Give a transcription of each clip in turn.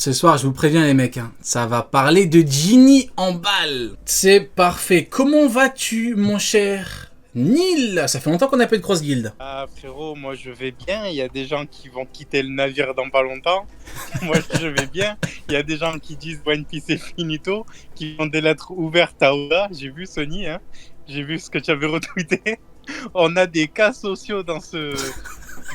Ce soir, je vous préviens les mecs, hein, ça va parler de Genie en balle. C'est parfait. Comment vas-tu, mon cher Neil? Ça fait longtemps qu'on n'a pas de Cross Guild. Ah frérot, moi je vais bien, il y a des gens qui vont quitter le navire dans pas longtemps. Moi je vais bien, il y a des gens qui disent One Piece est finito, qui font des lettres ouvertes à Oda. J'ai vu Sony, hein. J'ai vu ce que tu avais retweeté. On a des cas sociaux dans ce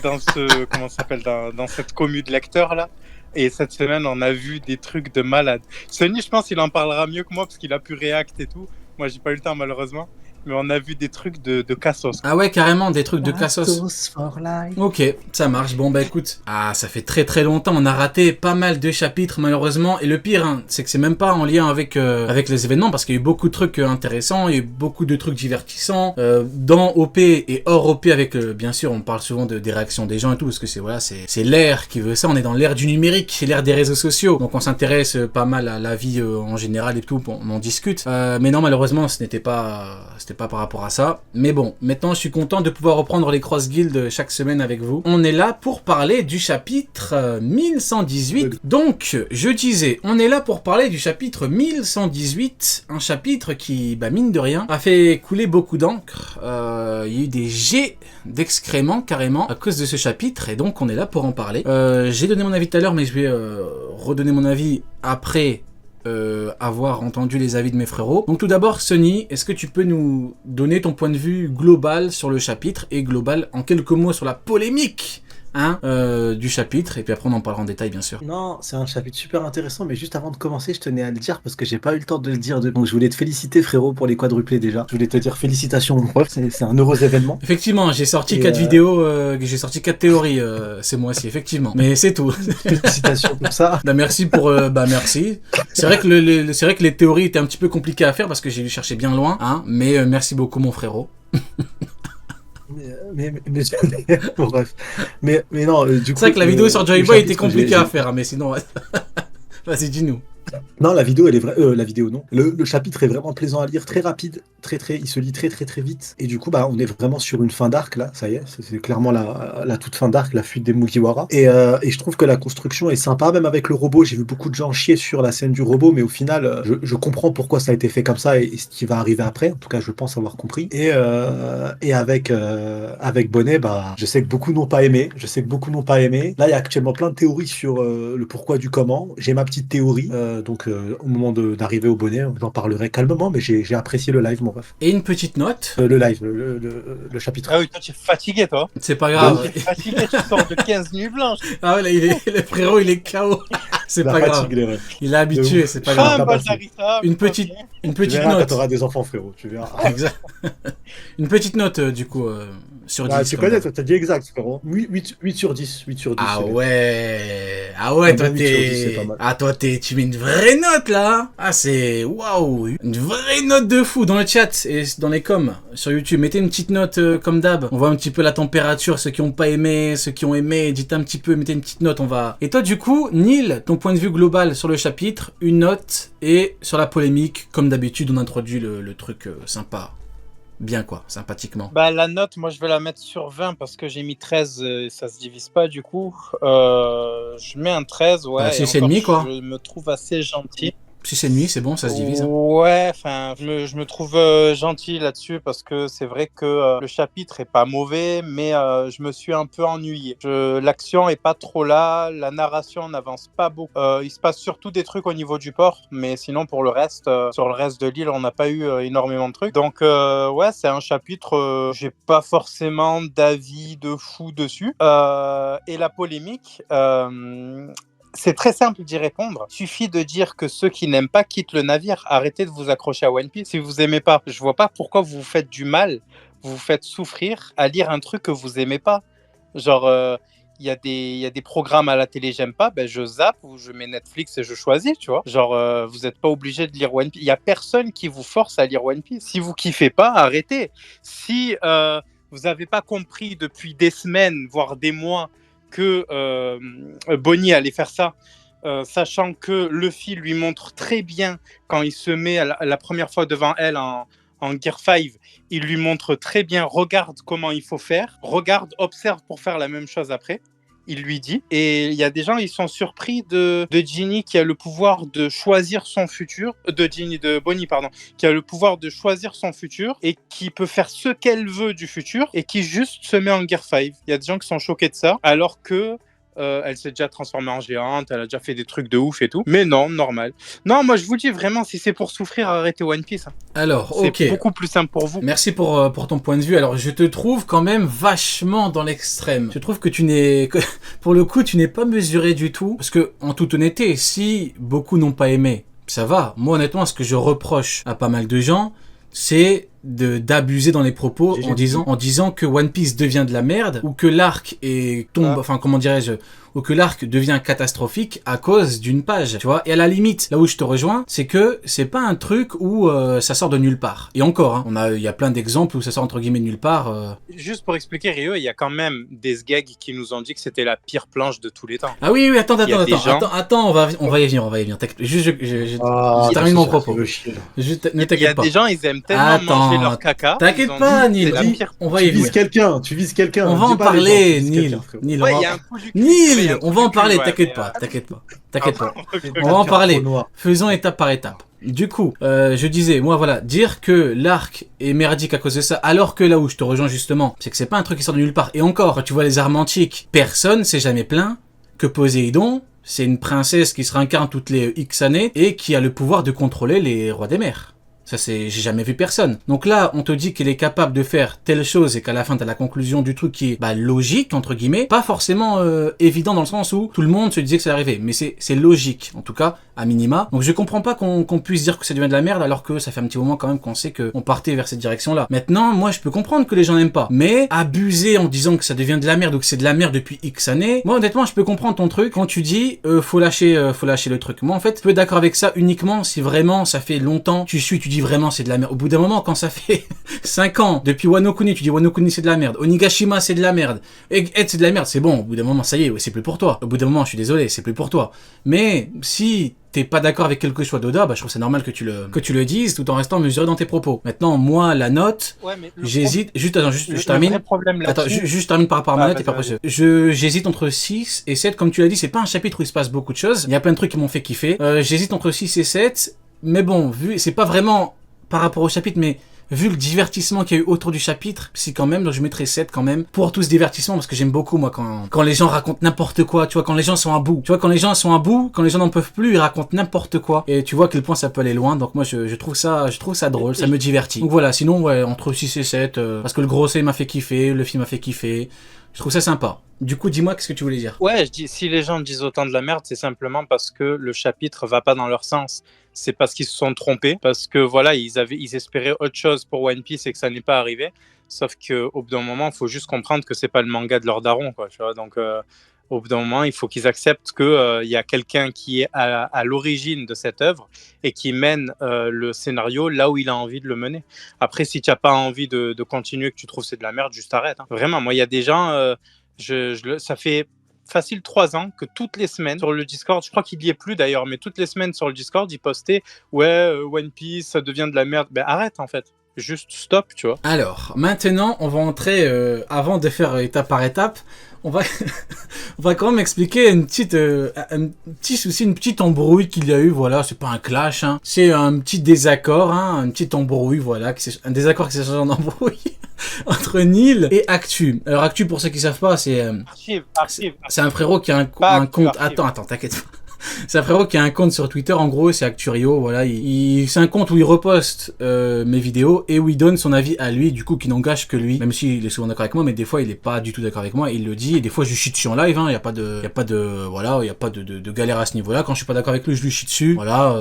comment ça s'appelle, dans cette commu de lecteurs là. Et cette semaine, on a vu des trucs de malade. Sony, je pense qu'il en parlera mieux que moi parce qu'il a pu react et tout. Moi, j'ai pas eu le temps malheureusement. Mais on a vu des trucs de cassos. Ah ouais, carrément, des trucs de cassos. Cassos for life. Ok, ça marche. Bon bah écoute, ça fait très très longtemps, on a raté pas mal de chapitres malheureusement. Et le pire, hein, c'est que c'est même pas en lien avec les événements, parce qu'il y a eu beaucoup de trucs intéressants, il y a eu beaucoup de trucs divertissants dans OP et hors OP. Avec bien sûr, on parle souvent des réactions des gens et tout, parce que c'est l'ère qui veut ça. On est dans l'ère du numérique, c'est l'ère des réseaux sociaux, donc on s'intéresse pas mal à la vie en général et tout. On en discute. Mais non, malheureusement, c'était pas par rapport à ça. Mais bon, maintenant je suis content de pouvoir reprendre les Cross Guild chaque semaine avec vous. On est là pour parler du chapitre 1118. Donc, je disais, on est là pour parler du chapitre 1118, un chapitre qui, mine de rien, a fait couler beaucoup d'encre. Il y a eu des jets d'excréments carrément à cause de ce chapitre, et donc on est là pour en parler. J'ai donné mon avis tout à l'heure, mais je vais redonner mon avis après avoir entendu les avis de mes frérots. Donc tout d'abord, Sony, est-ce que tu peux nous donner ton point de vue global sur le chapitre, et global en quelques mots sur la polémique du chapitre, et puis après on en parlera en détail bien sûr. Non, c'est un chapitre super intéressant, mais juste avant de commencer, je tenais à le dire parce que j'ai pas eu le temps de le dire. Donc je voulais te féliciter, frérot, pour les quadruplés déjà. Je voulais te dire félicitations, mon prof, c'est un heureux événement. Effectivement, j'ai sorti 4 vidéos, j'ai sorti 4 théories ces mois-ci, effectivement. Mais c'est tout. Félicitations pour ça. Merci pour merci. C'est vrai que c'est vrai que les théories étaient un petit peu compliquées à faire parce que j'ai dû chercher bien loin, hein, mais merci beaucoup mon frérot. Mais bon, bref. Mais non, du coup. C'est vrai que la vidéo sur Joy Boy était compliquée à faire, mais sinon, vas-y, dis-nous. Non, la vidéo, elle est vraie. La vidéo, non. Le chapitre est vraiment plaisant à lire, très rapide, il se lit très vite. Et du coup, on est vraiment sur une fin d'arc là. Ça y est, c'est clairement la toute fin d'arc, la fuite des Mugiwara. Et je trouve que la construction est sympa, même avec le robot. J'ai vu beaucoup de gens chier sur la scène du robot, mais au final, je comprends pourquoi ça a été fait comme ça et ce qui va arriver après. En tout cas, je pense avoir compris. Et avec Bonnet, je sais que beaucoup n'ont pas aimé. Là, il y a actuellement plein de théories sur le pourquoi du comment. J'ai ma petite théorie. Donc au moment d'arriver au bonnet, j'en parlerai calmement, mais j'ai apprécié le live, mon ref. Et une petite note. Le live, le chapitre. Ah oui, toi tu es fatigué toi. C'est pas grave. Tu es fatigué, tu sors de 15 nuits blanches. Ah ouais, là, le frérot il est KO. C'est pas grave. Il est habitué, c'est pas grave. Une petite tu verras note. Quand t'auras des enfants, frérot, tu verras. Exact. Une petite note du coup sur 10. Tu connais, t'as dit exact, frérot. 8 sur 10. 8 sur 10. Ah ouais, toi tu mets une vraie note là. Ah c'est waouh, une vraie note de fou. Dans le chat et dans les coms sur YouTube, mettez une petite note comme d'hab. On voit un petit peu la température, ceux qui ont pas aimé, ceux qui ont aimé, dites un petit peu, mettez une petite note, on va. Et toi du coup, Neil, ton point de vue global sur le chapitre, une note, et sur la polémique, comme d'habitude, on introduit le truc sympa. Bien quoi, sympathiquement. La note, moi je vais la mettre sur 20 parce que j'ai mis 13 et ça se divise pas du coup. Je mets un 13, ouais. 6,5 quoi. Je me trouve assez gentil. 6,5, c'est bon, ça se divise. Ouais, enfin, je me trouve gentil là-dessus parce que c'est vrai que le chapitre est pas mauvais, mais je me suis un peu ennuyé. L'action est pas trop là, la narration n'avance pas beaucoup. Il se passe surtout des trucs au niveau du port, mais sinon pour le reste, sur le reste de l'île, on n'a pas eu énormément de trucs. Donc ouais, c'est un chapitre, j'ai pas forcément d'avis de fou dessus. Et la polémique. C'est très simple d'y répondre. Il suffit de dire que ceux qui n'aiment pas quittent le navire. Arrêtez de vous accrocher à One Piece. Si vous aimez pas, je vois pas pourquoi vous vous faites du mal, vous vous faites souffrir à lire un truc que vous aimez pas. Genre, il y a des programmes à la télé, j'aime pas, je zappe ou je mets Netflix et je choisis, tu vois. Genre, vous n'êtes pas obligé de lire One Piece. Il y a personne qui vous force à lire One Piece. Si vous kiffez pas, arrêtez. Si vous n'avez pas compris depuis des semaines, voire des mois, que Bonnie allait faire ça, sachant que Luffy lui montre très bien quand il se met la première fois devant elle en Gear 5, il lui montre très bien, regarde comment il faut faire, regarde, observe pour faire la même chose après. il lui dit. Et il y a des gens, ils sont surpris de Ginny qui a le pouvoir de choisir son futur, de Bonnie, pardon, qui a le pouvoir de choisir son futur et qui peut faire ce qu'elle veut du futur et qui juste se met en Gear 5. Il y a des gens qui sont choqués de ça, alors que elle s'est déjà transformée en géante, elle a déjà fait des trucs de ouf et tout. Mais non, normal. Non, moi je vous dis vraiment, si c'est pour souffrir, arrêtez One Piece. Hein. Alors, c'est beaucoup plus simple pour vous. Merci pour ton point de vue. Alors, je te trouve quand même vachement dans l'extrême. Je trouve que pour le coup, tu n'es pas mesuré du tout. Parce que, en toute honnêteté, si beaucoup n'ont pas aimé, ça va. Moi, honnêtement, ce que je reproche à pas mal de gens, c'est d'abuser dans les propos en disant que One Piece devient de la merde ou que l'arc enfin comment dirais-je, ou que l'arc devient catastrophique à cause d'une page, tu vois. Et à la limite, là où je te rejoins, c'est que c'est pas un truc où ça sort de nulle part. Et encore, hein, il y a plein d'exemples où ça sort entre guillemets de nulle part. Juste pour expliquer, Rio, il y a quand même des SGAG qui nous ont dit que c'était la pire planche de tous les temps. Ah oui, attends, on va y venir. Je termine mon propos. Il y a des gens, ils aiment tellement manger leur caca. T'inquiète pas, Neil. On va y venir. Tu vises quelqu'un. On va en parler, Neil. Neil, on va en parler, t'inquiète pas. On va en parler. Faisons étape par étape. Du coup, je disais, moi voilà, dire que l'arc est merdique à cause de ça, alors que là où je te rejoins justement, c'est que c'est pas un truc qui sort de nulle part. Et encore, quand tu vois les armes antiques, personne s'est jamais plaint que Poséidon, c'est une princesse qui se réincarne toutes les X années et qui a le pouvoir de contrôler les rois des mers. Ça, j'ai jamais vu personne. Donc là, on te dit qu'elle est capable de faire telle chose et qu'à la fin, t'as la conclusion du truc qui est, logique, entre guillemets. Pas forcément évident dans le sens où tout le monde se disait que ça arrivait. Mais c'est logique, en tout cas, à minima. Donc je comprends pas qu'on puisse dire que ça devient de la merde alors que ça fait un petit moment quand même qu'on sait qu'on partait vers cette direction-là. Maintenant, moi, je peux comprendre que les gens n'aiment pas. Mais abuser en disant que ça devient de la merde ou que c'est de la merde depuis X années, moi, honnêtement, je peux comprendre ton truc quand tu dis faut lâcher le truc. Moi, en fait, je peux être d'accord avec ça uniquement si vraiment ça fait longtemps, tu dis vraiment c'est de la merde. Au bout d'un moment, quand ça fait 5 ans, depuis Wano Kuni, tu dis Wano Kuni c'est de la merde, Onigashima c'est de la merde, Ed c'est de la merde, c'est bon, au bout d'un moment, ça y est, c'est plus pour toi. Au bout d'un moment, je suis désolé, c'est plus pour toi. Mais si t'es pas d'accord avec quelque chose d'Oda, je trouve c'est normal que tu le dises tout en restant mesuré dans tes propos. Maintenant, moi, la note, j'hésite, je termine. Je termine par rapport à ma note et après j'hésite entre 6 et 7, comme tu l'as dit, c'est pas un chapitre où il se passe beaucoup de choses, il y a plein de trucs qui m'ont fait kiffer. J'hésite entre 6 et 7, mais bon, c'est pas vraiment par rapport au chapitre, mais vu le divertissement qu'il y a eu autour du chapitre, c'est quand même, donc je mettrais 7 quand même, pour tout ce divertissement, parce que j'aime beaucoup, moi, quand les gens racontent n'importe quoi, tu vois, quand les gens sont à bout. Tu vois, quand les gens n'en peuvent plus, ils racontent n'importe quoi. Et tu vois à quel point ça peut aller loin, donc moi, je trouve ça drôle, ça me divertit. Donc voilà, sinon, ouais, entre 6 et 7, parce que le gros C m'a fait kiffer, le film m'a fait kiffer. Je trouve ça sympa. Du coup, dis-moi, qu'est-ce que tu voulais dire ? Ouais, je dis, si les gens disent autant de la merde, c'est simplement parce que le chapitre va pas dans leur sens. C'est parce qu'ils se sont trompés, parce que voilà, ils espéraient autre chose pour One Piece et que ça n'est pas arrivé. Sauf qu'au bout d'un moment, il faut juste comprendre que c'est pas le manga de leur daron, quoi. Tu vois, donc au bout d'un moment, il faut qu'ils acceptent que y a quelqu'un qui est à l'origine de cette œuvre et qui mène le scénario là où il a envie de le mener. Après, si tu n'as pas envie de continuer, que tu trouves c'est de la merde, juste arrête. Hein. Vraiment, moi, il y a des gens, ça fait facile 3 ans que toutes les semaines sur le Discord, je crois qu'il y est plus d'ailleurs, mais toutes les semaines sur le Discord, ils postaient One Piece, ça devient de la merde. Ben arrête en fait. Juste stop, tu vois. Alors, maintenant, on va entrer, avant de faire étape par étape, on va quand même expliquer un petit souci, une petite embrouille qu'il y a eu, voilà, c'est pas un clash, hein, c'est un petit désaccord, hein, une petite embrouille, voilà, un désaccord qui s'est changé en embrouille entre Neil et Actu. Alors Actu, pour ceux qui savent pas, c'est un frérot qui a un compte, attends, t'inquiète pas. C'est un frérot qui a un compte sur Twitter, en gros, c'est Acturio, voilà, c'est un compte où il reposte mes vidéos et où il donne son avis à lui, du coup, qui n'engage que lui, même s'il est souvent d'accord avec moi, mais des fois, il est pas du tout d'accord avec moi, il le dit, et des fois, je lui chie dessus en live, hein, y a pas de galère à ce niveau-là, quand je suis pas d'accord avec lui, je lui chie dessus, voilà,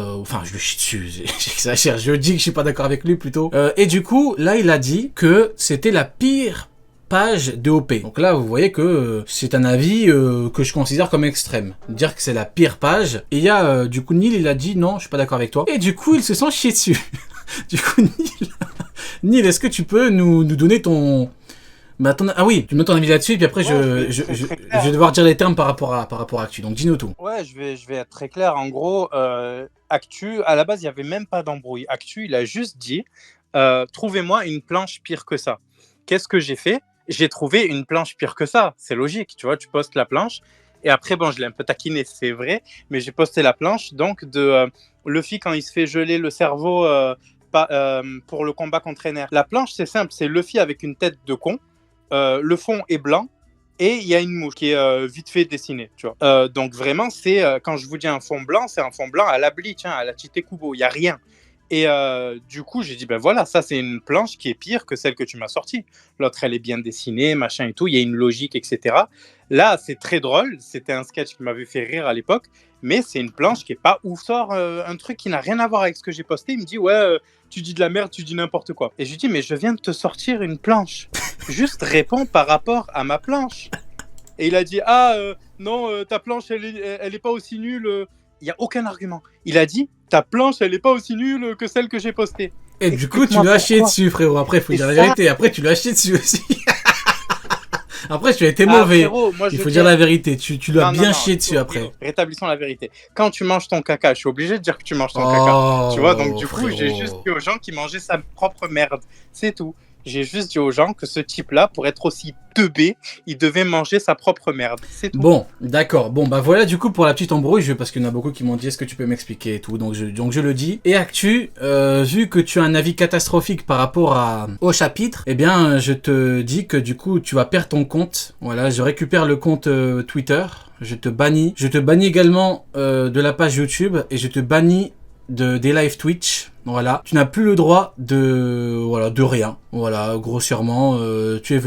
je lui chie dessus, j'exagère, je dis que je suis pas d'accord avec lui, plutôt, et du coup, là, il a dit que c'était la pire page de OP. Donc là, vous voyez que c'est un avis que je considère comme extrême. Dire que c'est la pire page. Et il y a, du coup, Neil, il a dit non, je suis pas d'accord avec toi. Et du coup, il se sent chier dessus. Du coup, Neil, est-ce que tu peux nous donner ton... Ah oui, tu me donnes ton avis là-dessus, et puis après, je vais devoir dire les termes par rapport à Actu. Donc, dis-nous tout. Ouais, je vais être très clair. En gros, Actu, à la base, il n'y avait même pas d'embrouille. Actu, il a juste dit trouvez-moi une planche pire que ça. Qu'est-ce que j'ai fait ? j'ai trouvé une planche pire que ça. C'est logique, tu vois, tu postes la planche. Et après, bon, je l'ai un peu taquiné, c'est vrai, mais j'ai posté la planche donc de Luffy quand il se fait geler le cerveau pour le combat contre Ener. La planche, c'est simple, c'est Luffy avec une tête de con, le fond est blanc, et il y a une mouche qui est vite fait dessinée, tu vois. Donc vraiment, c'est quand je vous dis un fond blanc, c'est un fond blanc à la Bleach, hein, à la Tite Kubo, il n'y a rien. Et du coup, j'ai dit, ben voilà, ça c'est une planche qui est pire que celle que tu m'as sortie. L'autre, elle est bien dessinée, machin et tout, il y a une logique, etc. Là, c'est très drôle, c'était un sketch qui m'avait fait rire à l'époque, mais c'est une planche qui est pas ouf. Sort un truc qui n'a rien à voir avec ce que j'ai posté, il me dit, ouais, tu dis de la merde, tu dis n'importe quoi. Et je lui dis, mais je viens de te sortir une planche. Juste réponds par rapport à ma planche. Et il a dit, non, ta planche, elle est pas aussi nulle. Il n'y a aucun argument. Il a dit, ta planche, elle est pas aussi nulle que celle que j'ai postée. Et du coup, tu lui as chié dessus, frérot. Après, il faut dire la vérité. Après, tu lui as chié dessus aussi. Après, tu as été mauvais. Frérot, il faut dire la vérité. Tu lui as bien chié dessus après. Rétablissons la vérité. Quand tu manges ton caca, je suis obligé de dire que tu manges ton caca. Tu vois, donc du coup, j'ai juste dit aux gens qui mangeaient sa propre merde. C'est tout. J'ai juste dit aux gens que ce type-là, pour être aussi teubé, il devait manger sa propre merde. C'est tout. Bon, d'accord. Bon, bah voilà, du coup, pour la petite embrouille, parce qu'il y en a beaucoup qui m'ont dit, est-ce que tu peux m'expliquer et tout. Donc je le dis. Et Actu, vu que tu as un avis catastrophique par rapport au chapitre, eh bien, je te dis que du coup, tu vas perdre ton compte. Voilà, je récupère le compte Twitter. Je te bannis. Je te bannis également de la page YouTube et je te bannis des live Twitch. Voilà, tu n'as plus le droit de rien. Voilà, grossièrement, tu es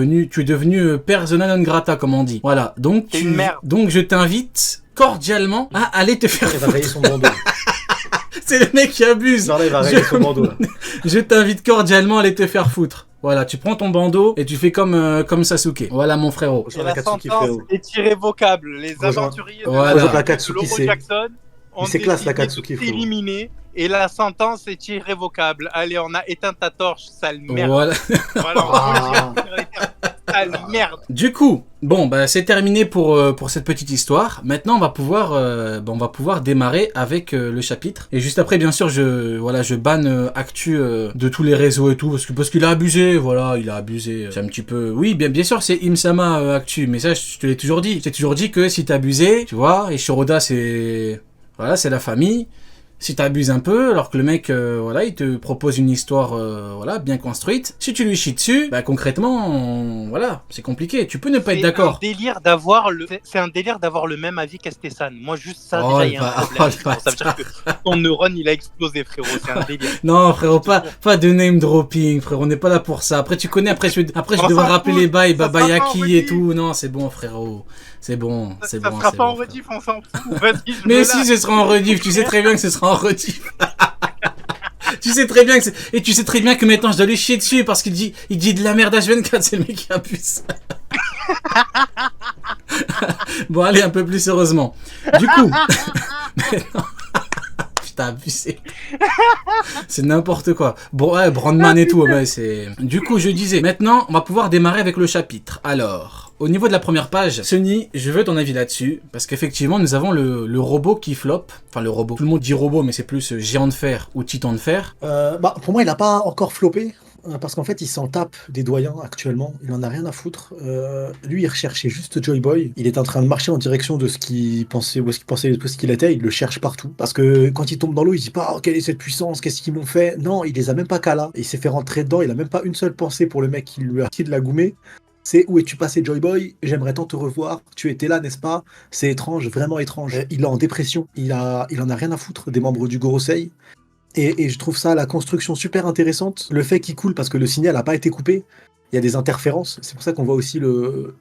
devenu persona non grata comme on dit. Voilà, donc je t'invite cordialement à aller te faire foutre. Il va rayer son bandeau. C'est le mec qui abuse. Non, là, il va rayer son bandeau. Là. Je t'invite cordialement à aller te faire foutre. Voilà, tu prends ton bandeau et tu fais comme Sasuke. Voilà, mon frérot. Et la sentence est irrévocable. Les aventuriers de Loro Jackson ont c'est classe, la décidé Katsuki, de t'éliminer. Et la sentence est irrévocable. Allez, on a éteint ta torche, sale merde. Voilà. Sale merde. Du coup, bon, bah c'est terminé pour cette petite histoire. Maintenant, on va pouvoir démarrer avec le chapitre. Et juste après, bien sûr, je banne Actu de tous les réseaux et tout parce qu'il a abusé. Voilà, il a abusé. C'est un petit peu. Oui, bien sûr, c'est Imsama Actu, mais ça, je te l'ai toujours dit. Je t'ai toujours dit que si t'abusais, tu vois, et Shiroda, c'est la famille. Si t'abuses un peu, alors que le mec, il te propose une histoire, bien construite. Si tu lui chies dessus, bah concrètement, c'est compliqué. Tu peux ne pas être d'accord. C'est un délire d'avoir le même avis qu'Estesan. Moi, juste ça, déjà, il y a un problème. Ça veut dire que ton neurone, il a explosé, frérot. C'est un délire. Non, frérot, pas de name dropping, frérot. On n'est pas là pour ça. Après, tu connais. Après, je devrais rappeler les bails, Babayaki et tout. Non, c'est bon, frérot. C'est bon. Ça sera pas en rediff, on s'en fout. Vas-y, mais si, ce sera en rediff. Tu sais très bien que ce sera en rediff. Tu sais très bien et tu sais très bien que maintenant je dois lui chier dessus parce qu'il dit de la merde H24, c'est le mec qui abuse. Bon, allez, un peu plus sérieusement. Du coup, maintenant, putain, abusé. C'est n'importe quoi. Bon, ouais, Brandman et tout, c'est. Du coup, je disais, maintenant, on va pouvoir démarrer avec le chapitre. Alors. Au niveau de la première page, Sunny, je veux ton avis là-dessus, parce qu'effectivement, nous avons le robot qui flop. Enfin, le robot. Tout le monde dit robot, mais c'est plus géant de fer ou titan de fer. Pour moi, il n'a pas encore floppé, parce qu'en fait, il s'en tape des doyens actuellement. Il en a rien à foutre. Lui, il recherchait juste Joy Boy. Il est en train de marcher en direction de ce qu'il pensait, où est-ce qu'il pensait de ce qu'il était. Il le cherche partout. Parce que quand il tombe dans l'eau, il se dit pas quelle est cette puissance, qu'est-ce qu'ils m'ont fait. Non, il les a même pas qu'à là. Il s'est fait rentrer dedans. Il a même pas une seule pensée pour le mec qui lui a tiré de la goumée. C'est où es-tu passé, Joy Boy? J'aimerais tant te revoir. Tu étais là, n'est-ce pas? C'est étrange, vraiment étrange. Il est en dépression. Il en a rien à foutre des membres du Gorosei. Et je trouve ça, la construction super intéressante. Le fait qu'il coule parce que le signal n'a pas été coupé. Il y a des interférences. C'est pour ça qu'on voit aussi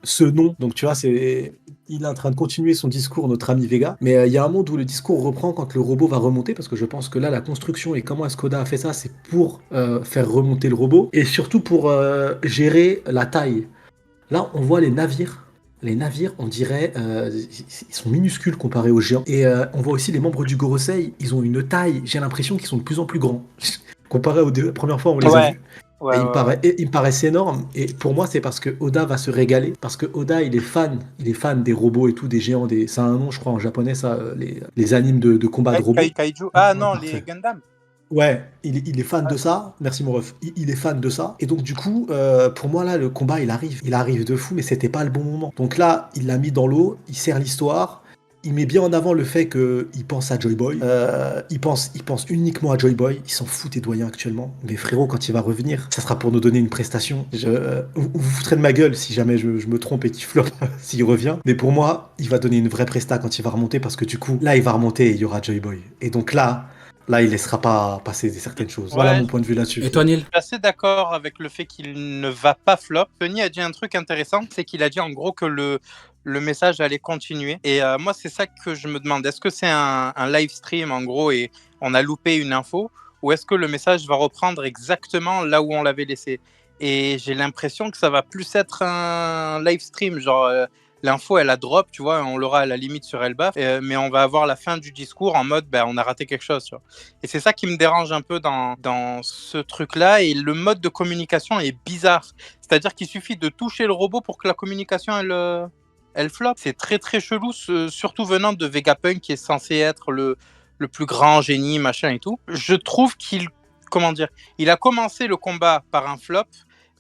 ce nom. Donc tu vois, il est en train de continuer son discours, notre ami Vega. Mais il y a un monde où le discours reprend quand le robot va remonter. Parce que je pense que là, la construction et comment Skoda a fait ça, c'est pour faire remonter le robot. Et surtout pour gérer la taille. Là, on voit les navires. Les navires, on dirait, ils sont minuscules comparés aux géants. Et on voit aussi les membres du Gorosei, ils ont une taille, j'ai l'impression qu'ils sont de plus en plus grands. Comparé aux deux premières fois, on les a vus. Ils me paraissent énormes. Et pour moi, c'est parce que Oda va se régaler. Parce que Oda, il est fan des robots et tout, des géants. Ça a un nom, je crois, en japonais, ça, les animes de combat de robots. Kaiju. Ah non, les Gundam. Ouais, il est fan de ça. Merci mon ref. Il est fan de ça. Et donc du coup, pour moi là, le combat il arrive. Il arrive de fou, mais c'était pas le bon moment. Donc là, il l'a mis dans l'eau, il sert l'histoire. Il met bien en avant le fait qu'il pense à Joy Boy. Il pense uniquement à Joy Boy. Il s'en fout des doyens actuellement. Mais frérot, quand il va revenir, ça sera pour nous donner une prestation. Vous foutrez de ma gueule si jamais je me trompe et qu'il flop s'il revient. Mais pour moi, il va donner une vraie presta quand il va remonter parce que du coup, là, il va remonter et il y aura Joy Boy. Et donc là, il laissera pas passer certaines choses. Voilà Ouais, mon point de vue là-dessus. Et toi, Neil? je suis assez d'accord avec le fait qu'il ne va pas flop. Tony a dit un truc intéressant, c'est qu'il a dit en gros que le message allait continuer. Et moi, c'est ça que je me demande. Est-ce que c'est un live stream en gros et on a loupé une info, ou est-ce que le message va reprendre exactement là où on l'avait laissé? Et j'ai l'impression que ça va plus être un live stream, genre l'info elle a drop, tu vois, on l'aura à la limite sur Elbaf, mais on va avoir la fin du discours en mode on a raté quelque chose, tu vois. Et c'est ça qui me dérange un peu dans ce truc-là, et le mode de communication est bizarre. C'est-à-dire qu'il suffit de toucher le robot pour que la communication elle flop. C'est très très chelou, surtout venant de Vegapunk qui est censé être le plus grand génie, machin et tout. Je trouve comment dire, il a commencé le combat par un flop,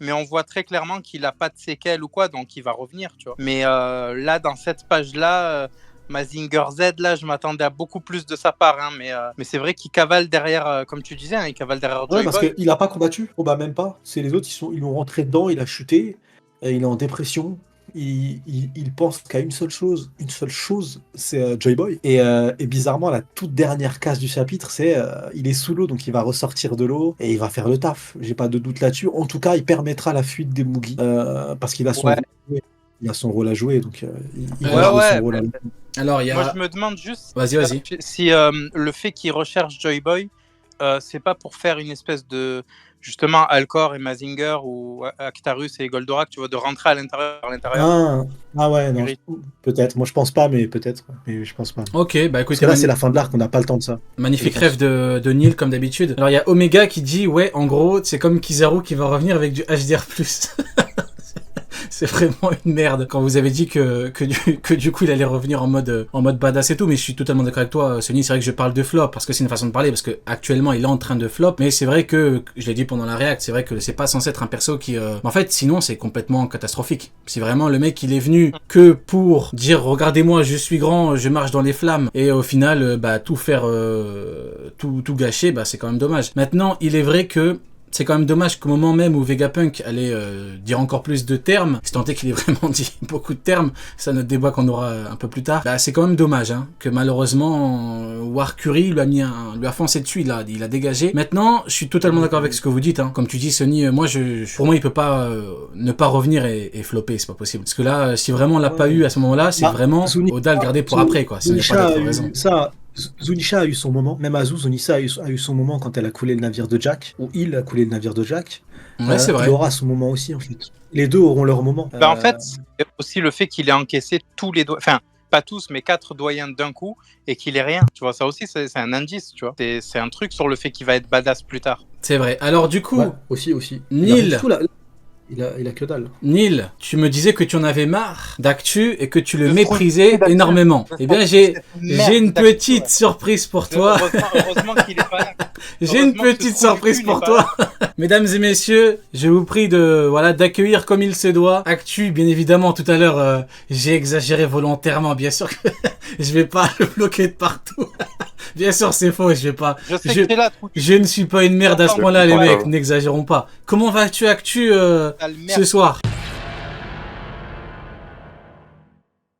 mais on voit très clairement qu'il a pas de séquelles ou quoi, donc il va revenir, tu vois. Mais là, dans cette page-là, Mazinger Z, là, je m'attendais à beaucoup plus de sa part, hein, mais c'est vrai qu'il cavale derrière, comme tu disais, hein, il cavale derrière Ouais, Joy parce Boy. qu'il a pas combattu. Oh bah même pas. C'est les autres, ils l'ont rentré dedans, il a chuté, et il est en dépression. Il pense qu'à une seule chose, c'est Joy Boy. Et bizarrement, la toute dernière case du chapitre, c'est il est sous l'eau, donc il va ressortir de l'eau et il va faire le taf. J'ai pas de doute là-dessus. En tout cas, il permettra la fuite des Mugi parce qu'il a son Ouais, rôle à jouer. Il a son rôle à jouer, donc il va Ouais, jouer ouais. son rôle à jouer. Alors, il y Moi, a... je me demande juste Vas-y. si le fait qu'il recherche Joy Boy, c'est pas pour faire une espèce de, justement, Alcor et Mazinger ou Actarus et Goldorak, tu vois, de rentrer à l'intérieur. Ah ouais, non, peut-être. Moi, je pense pas, mais peut-être. Mais je pense pas. Ok, bah Parce écoute, que là, c'est la fin de l'arc, on n'a pas le temps de ça. magnifique Je rêve de Neil, comme d'habitude. Alors, il y a Omega qui dit, ouais, en gros, c'est comme Kizaru qui va revenir avec du HDR+. C'est vraiment une merde. Quand vous avez dit que du coup il allait revenir en mode badass et tout, mais je suis totalement d'accord avec toi, Sony. C'est vrai que je parle de flop parce que c'est une façon de parler, parce que actuellement il est en train de flop, mais c'est vrai que je l'ai dit pendant la réact, c'est vrai que c'est pas censé être un perso qui en fait sinon c'est complètement catastrophique. Si vraiment le mec il est venu que pour dire regardez-moi je suis grand, je marche dans les flammes, et au final tout faire tout gâcher, c'est quand même dommage. Maintenant il est vrai que c'est quand même dommage qu'au moment même où Vegapunk allait dire encore plus de termes, c'est tant est qu'il ait vraiment dit beaucoup de termes, c'est notre débat qu'on aura un peu plus tard, c'est quand même dommage que malheureusement Warcury lui a foncé dessus, il a dégagé. Maintenant, je suis totalement d'accord avec ce que vous dites, comme tu dis Sony, moi pour moi il peut pas ne pas revenir et flopper, c'est pas possible. Parce que là, si vraiment on l'a pas eu à ce moment-là, c'est vraiment Oda le garder pour après, quoi. S'il n'y a pas d'autre raison. Zunisha a eu son moment, même Azu, Zunisha a eu son moment quand elle a coulé le navire de Jack, ou il a coulé le navire de Jack. Ouais, c'est vrai. Il aura son moment aussi, en fait. Les deux auront leur moment. En fait, c'est aussi le fait qu'il ait encaissé tous les doigts, enfin, pas tous, mais 4 doyens d'un coup, et qu'il ait rien. Tu vois, ça aussi, c'est un indice, tu vois. C'est un truc sur le fait qu'il va être badass plus tard. C'est vrai. Alors, du coup, aussi. Neil. Il a que dalle. Neil, tu me disais que tu en avais marre d'Actu et que tu le méprisais énormément. Eh bien, j'ai une petite surprise pour toi. Heureusement qu'il est pas là. J'ai une petite surprise pour toi. Mesdames et messieurs, je vous prie d'accueillir comme il se doit. Actu, bien évidemment, tout à l'heure, j'ai exagéré volontairement, bien sûr que je vais pas le bloquer de partout. Bien sûr, c'est faux, je vais pas. Je ne suis pas une merde à ce point-là, les mecs, n'exagérons pas. Comment vas-tu, Actu, ce soir?